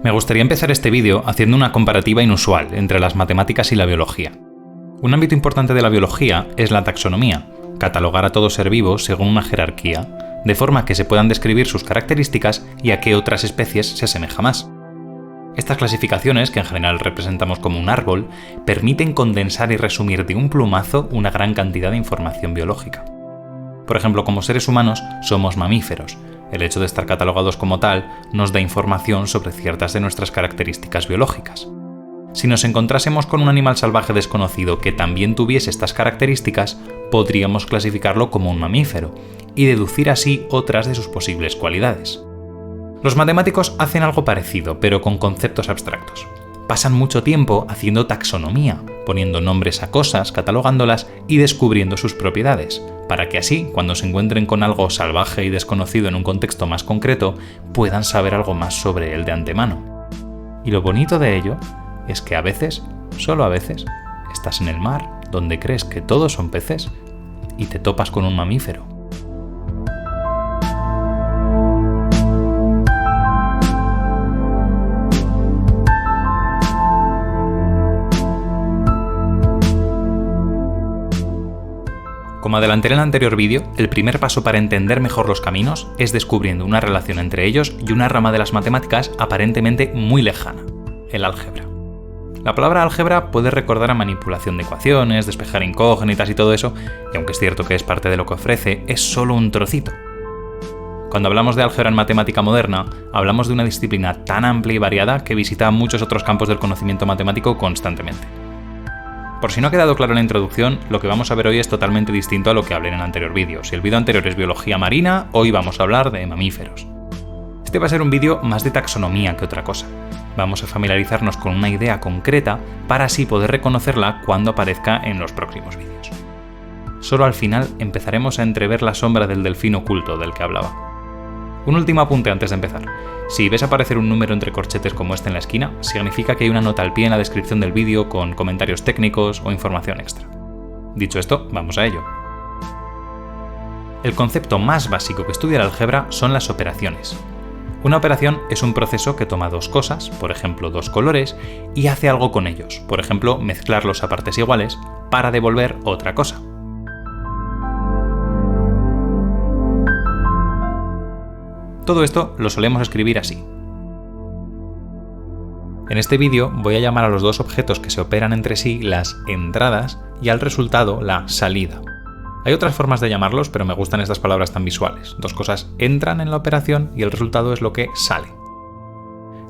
Me gustaría empezar este vídeo haciendo una comparativa inusual entre las matemáticas y la biología. Un ámbito importante de la biología es la taxonomía, catalogar a todo ser vivo según una jerarquía, de forma que se puedan describir sus características y a qué otras especies se asemeja más. Estas clasificaciones, que en general representamos como un árbol, permiten condensar y resumir de un plumazo una gran cantidad de información biológica. Por ejemplo, como seres humanos somos mamíferos. El hecho de estar catalogados como tal nos da información sobre ciertas de nuestras características biológicas. Si nos encontrásemos con un animal salvaje desconocido que también tuviese estas características, podríamos clasificarlo como un mamífero y deducir así otras de sus posibles cualidades. Los matemáticos hacen algo parecido, pero con conceptos abstractos. Pasan mucho tiempo haciendo taxonomía, poniendo nombres a cosas, catalogándolas y descubriendo sus propiedades, para que así, cuando se encuentren con algo salvaje y desconocido en un contexto más concreto, puedan saber algo más sobre él de antemano. Y lo bonito de ello es que a veces, solo a veces, estás en el mar, donde crees que todos son peces, y te topas con un mamífero. Como adelanté en el anterior vídeo, el primer paso para entender mejor los caminos es descubriendo una relación entre ellos y una rama de las matemáticas aparentemente muy lejana, el álgebra. La palabra álgebra puede recordar a manipulación de ecuaciones, despejar incógnitas y todo eso, y aunque es cierto que es parte de lo que ofrece, es solo un trocito. Cuando hablamos de álgebra en matemática moderna, hablamos de una disciplina tan amplia y variada que visita muchos otros campos del conocimiento matemático constantemente. Por si no ha quedado claro en la introducción, lo que vamos a ver hoy es totalmente distinto a lo que hablé en el anterior vídeo. Si el vídeo anterior es biología marina, hoy vamos a hablar de mamíferos. Este va a ser un vídeo más de taxonomía que otra cosa. Vamos a familiarizarnos con una idea concreta para así poder reconocerla cuando aparezca en los próximos vídeos. Solo al final empezaremos a entrever la sombra del delfín oculto del que hablaba. Un último apunte antes de empezar. Si ves aparecer un número entre corchetes como este en la esquina, significa que hay una nota al pie en la descripción del vídeo con comentarios técnicos o información extra. Dicho esto, vamos a ello. El concepto más básico que estudia el álgebra son las operaciones. Una operación es un proceso que toma dos cosas, por ejemplo dos colores, y hace algo con ellos, por ejemplo mezclarlos a partes iguales, para devolver otra cosa. Todo esto lo solemos escribir así. En este vídeo voy a llamar a los dos objetos que se operan entre sí las entradas y al resultado la salida. Hay otras formas de llamarlos, pero me gustan estas palabras tan visuales. Dos cosas entran en la operación y el resultado es lo que sale.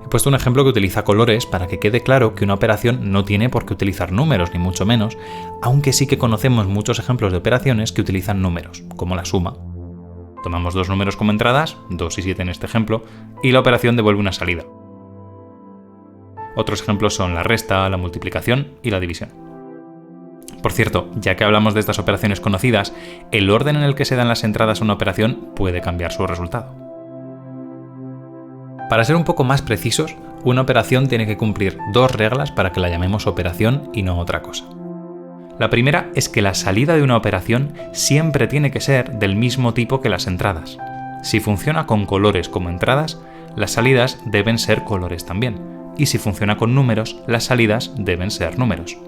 He puesto un ejemplo que utiliza colores para que quede claro que una operación no tiene por qué utilizar números, ni mucho menos, aunque sí que conocemos muchos ejemplos de operaciones que utilizan números, como la suma. Tomamos dos números como entradas, 2 y 7 en este ejemplo, y la operación devuelve una salida. Otros ejemplos son la resta, la multiplicación y la división. Por cierto, ya que hablamos de estas operaciones conocidas, el orden en el que se dan las entradas a una operación puede cambiar su resultado. Para ser un poco más precisos, una operación tiene que cumplir dos reglas para que la llamemos operación y no otra cosa. La primera es que la salida de una operación siempre tiene que ser del mismo tipo que las entradas. Si funciona con colores como entradas, las salidas deben ser colores también. Y si funciona con números, las salidas deben ser números.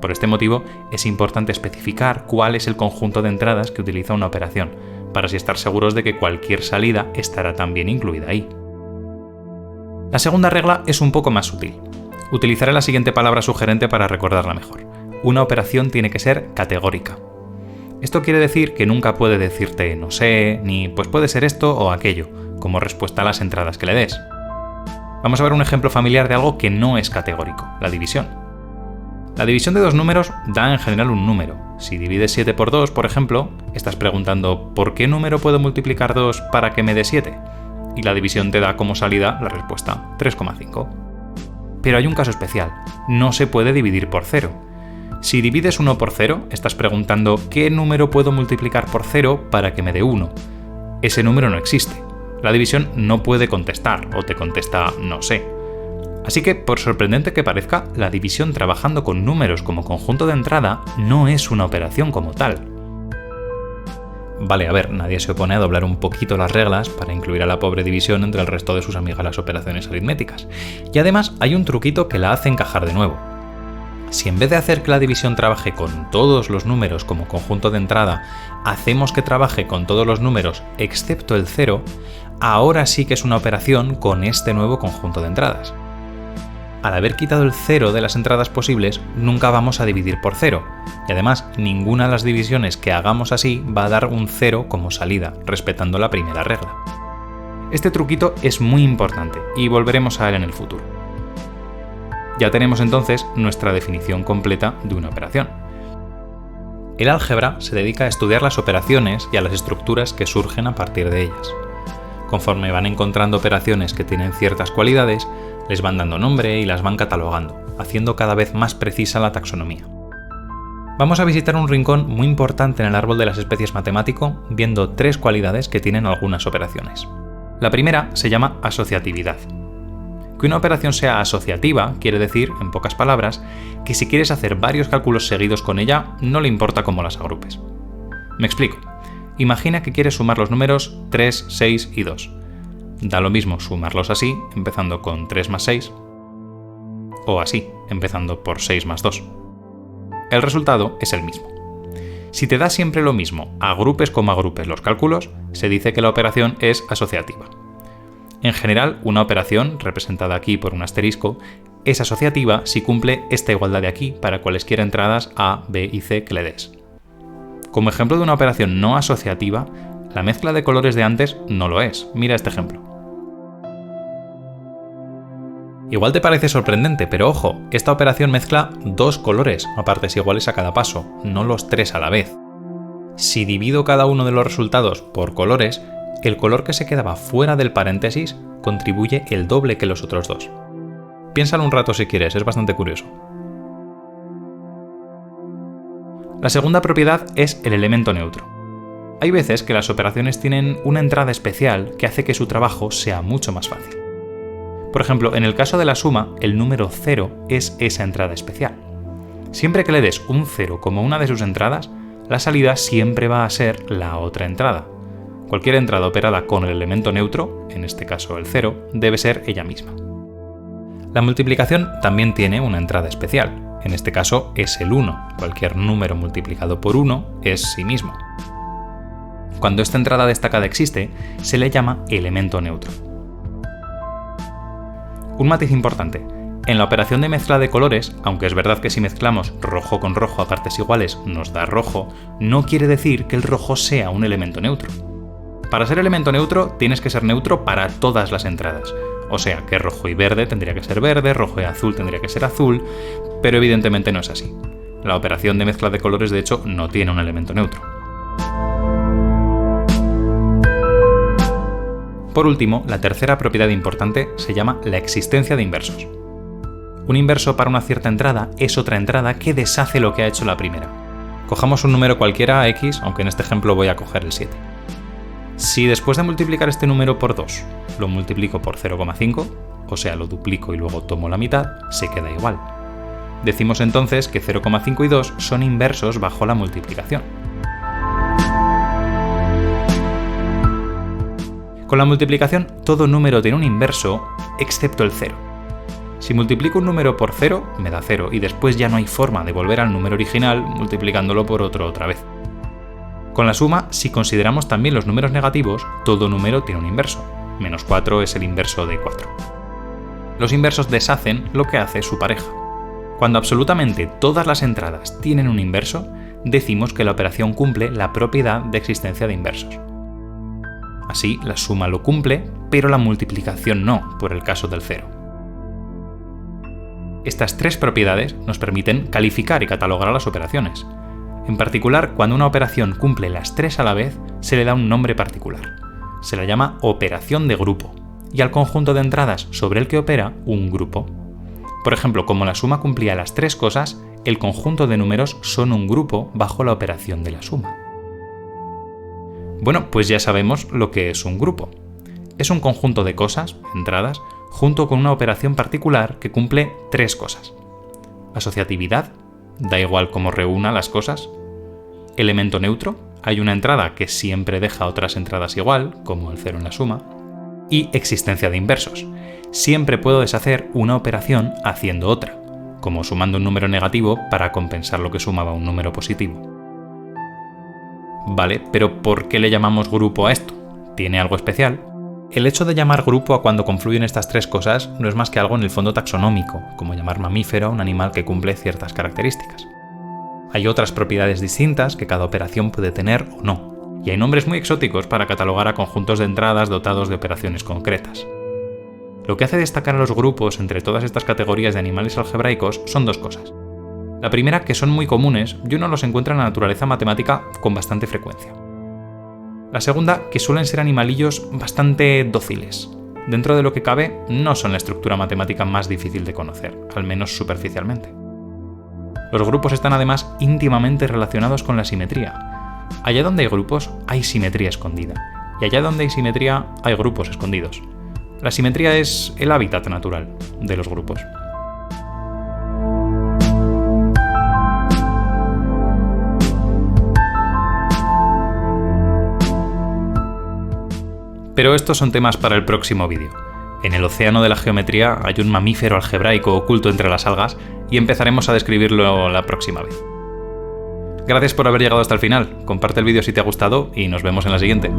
Por este motivo, es importante especificar cuál es el conjunto de entradas que utiliza una operación, para así estar seguros de que cualquier salida estará también incluida ahí. La segunda regla es un poco más sutil. Utilizaré la siguiente palabra sugerente para recordarla mejor. Una operación tiene que ser categórica. Esto quiere decir que nunca puede decirte no sé, ni pues puede ser esto o aquello, como respuesta a las entradas que le des. Vamos a ver un ejemplo familiar de algo que no es categórico, la división. La división de dos números da en general un número. Si divides 7 por 2, por ejemplo, estás preguntando ¿por qué número puedo multiplicar 2 para que me dé 7? Y la división te da como salida la respuesta 3,5. Pero hay un caso especial, no se puede dividir por 0. Si divides 1 por 0, estás preguntando ¿qué número puedo multiplicar por 0 para que me dé 1? Ese número no existe. La división no puede contestar, o te contesta no sé. Así que, por sorprendente que parezca, la división trabajando con números como conjunto de entrada no es una operación como tal. Vale, a ver, nadie se opone a doblar un poquito las reglas para incluir a la pobre división entre el resto de sus amigas las operaciones aritméticas. Y además hay un truquito que la hace encajar de nuevo. Si en vez de hacer que la división trabaje con todos los números como conjunto de entrada, hacemos que trabaje con todos los números excepto el 0, ahora sí que es una operación con este nuevo conjunto de entradas. Al haber quitado el 0 de las entradas posibles, nunca vamos a dividir por 0, y además ninguna de las divisiones que hagamos así va a dar un 0 como salida, respetando la primera regla. Este truquito es muy importante y volveremos a él en el futuro. Ya tenemos entonces nuestra definición completa de una operación. El álgebra se dedica a estudiar las operaciones y a las estructuras que surgen a partir de ellas. Conforme van encontrando operaciones que tienen ciertas cualidades, les van dando nombre y las van catalogando, haciendo cada vez más precisa la taxonomía. Vamos a visitar un rincón muy importante en el árbol de las especies matemático, viendo 3 cualidades que tienen algunas operaciones. La primera se llama asociatividad. Que una operación sea asociativa quiere decir, en pocas palabras, que si quieres hacer varios cálculos seguidos con ella, no le importa cómo las agrupes. Me explico. Imagina que quieres sumar los números 3, 6 y 2. Da lo mismo sumarlos así, empezando con 3 más 6, o así, empezando por 6 más 2. El resultado es el mismo. Si te da siempre lo mismo, agrupes como agrupes los cálculos, se dice que la operación es asociativa. En general, una operación, representada aquí por un asterisco, es asociativa si cumple esta igualdad de aquí para cualesquiera entradas A, B y C que le des. Como ejemplo de una operación no asociativa, la mezcla de colores de antes no lo es. Mira este ejemplo. Igual te parece sorprendente, pero ojo, esta operación mezcla 2 colores a partes iguales a cada paso, no los 3 a la vez. Si divido cada uno de los resultados por colores, el color que se quedaba fuera del paréntesis contribuye el doble que los otros 2. Piénsalo un rato si quieres, es bastante curioso. La segunda propiedad es el elemento neutro. Hay veces que las operaciones tienen una entrada especial que hace que su trabajo sea mucho más fácil. Por ejemplo, en el caso de la suma, el número 0 es esa entrada especial. Siempre que le des un 0 como una de sus entradas, la salida siempre va a ser la otra entrada. Cualquier entrada operada con el elemento neutro, en este caso el 0, debe ser ella misma. La multiplicación también tiene una entrada especial, en este caso es el 1, cualquier número multiplicado por 1 es sí mismo. Cuando esta entrada destacada existe, se le llama elemento neutro. Un matiz importante. En la operación de mezcla de colores, aunque es verdad que si mezclamos rojo con rojo a partes iguales nos da rojo, no quiere decir que el rojo sea un elemento neutro. Para ser elemento neutro tienes que ser neutro para todas las entradas. O sea que rojo y verde tendría que ser verde, rojo y azul tendría que ser azul, pero evidentemente no es así. La operación de mezcla de colores de hecho no tiene un elemento neutro. Por último, la tercera propiedad importante se llama la existencia de inversos. Un inverso para una cierta entrada es otra entrada que deshace lo que ha hecho la primera. Cojamos un número cualquiera, x, aunque en este ejemplo voy a coger el 7. Si después de multiplicar este número por 2, lo multiplico por 0,5, o sea, lo duplico y luego tomo la mitad, se queda igual. Decimos entonces que 0,5 y 2 son inversos bajo la multiplicación. Con la multiplicación, todo número tiene un inverso, excepto el 0. Si multiplico un número por 0, me da 0, y después ya no hay forma de volver al número original multiplicándolo por otro otra vez. Con la suma, si consideramos también los números negativos, todo número tiene un inverso. Menos 4 es el inverso de 4. Los inversos deshacen lo que hace su pareja. Cuando absolutamente todas las entradas tienen un inverso, decimos que la operación cumple la propiedad de existencia de inversos. Así, la suma lo cumple, pero la multiplicación no, por el caso del 0. Estas 3 propiedades nos permiten calificar y catalogar a las operaciones. En particular, cuando una operación cumple las 3 a la vez, se le da un nombre particular. Se la llama operación de grupo, y al conjunto de entradas sobre el que opera, un grupo. Por ejemplo, como la suma cumplía las 3 cosas, el conjunto de números son un grupo bajo la operación de la suma. Bueno, pues ya sabemos lo que es un grupo. Es un conjunto de cosas, entradas, junto con una operación particular que cumple 3 cosas. Asociatividad, da igual cómo reúna las cosas. Elemento neutro, hay una entrada que siempre deja otras entradas igual, como el 0 en la suma, y existencia de inversos. Siempre puedo deshacer una operación haciendo otra, como sumando un número negativo para compensar lo que sumaba un número positivo. Vale, pero ¿por qué le llamamos grupo a esto? ¿Tiene algo especial? El hecho de llamar grupo a cuando confluyen estas tres cosas no es más que algo en el fondo taxonómico, como llamar mamífero a un animal que cumple ciertas características. Hay otras propiedades distintas que cada operación puede tener o no, y hay nombres muy exóticos para catalogar a conjuntos de entradas dotados de operaciones concretas. Lo que hace destacar a los grupos entre todas estas categorías de animales algebraicos son dos cosas. La primera, que son muy comunes y uno los encuentra en la naturaleza matemática con bastante frecuencia. La segunda, que suelen ser animalillos bastante dóciles. Dentro de lo que cabe, no son la estructura matemática más difícil de conocer, al menos superficialmente. Los grupos están además íntimamente relacionados con la simetría. Allá donde hay grupos, hay simetría escondida, y allá donde hay simetría, hay grupos escondidos. La simetría es el hábitat natural de los grupos. Pero estos son temas para el próximo vídeo. En el océano de la geometría hay un mamífero algebraico oculto entre las algas y empezaremos a describirlo la próxima vez. Gracias por haber llegado hasta el final, comparte el vídeo si te ha gustado y nos vemos en la siguiente.